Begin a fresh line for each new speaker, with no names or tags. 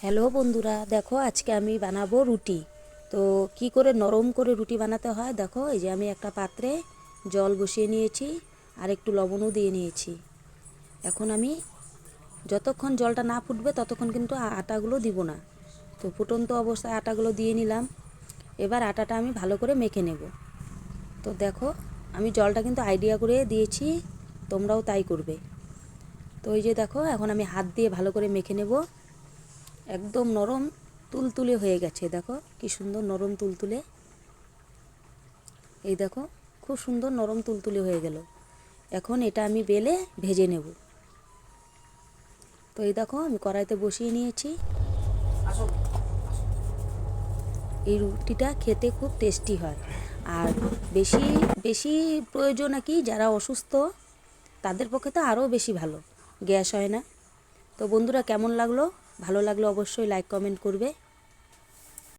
Hello বন্ধুরা, দেখো আজকে আমি বানাবো রুটি। তো কি করে নরম করে রুটি বানাতে হয় দেখো। এই যে আমি একটা পাত্রে জল বসিয়ে নিয়েছি আর একটু লবণও দিয়ে নিয়েছি। এখন আমি যতক্ষণ জলটা না ফুটবে ততক্ষণ কিন্তু আটাগুলো দিব না। তো ফুটন্ত অবস্থায় আটাগুলো দিয়ে নিলাম। এবার আটাটা আমি ভালো করে মেখে নেব। তো দেখো আমি জলটা কিন্তু আইডিয়া করে দিয়েছি, তোমরাও তাই করবে। তো এই যে দেখো এখন আমি হাত দিয়ে ভালো করে মেখে নেব। একদম নরম তুলতুলে হয়ে গেছে, দেখো কি সুন্দর নরম তুলতুলে। এই দেখো খুব সুন্দর নরম তুলতুলে হয়ে গেল। এখন এটা আমি বেলে ভেজে নেব। তো এই দেখো আমি কড়াইতে বসিয়ে নিয়েছি। এই রুটিটা খেতে খুব টেস্টি হয়। আর বেশি বেশি প্রয়োজন নাকি যারা অসুস্থ তাদের পক্ষে তো আরও বেশি ভালো, গ্যাস হয় না। তো বন্ধুরা কেমন লাগলো? ভালো লাগলে অবশ্যই লাইক কমেন্ট করবে।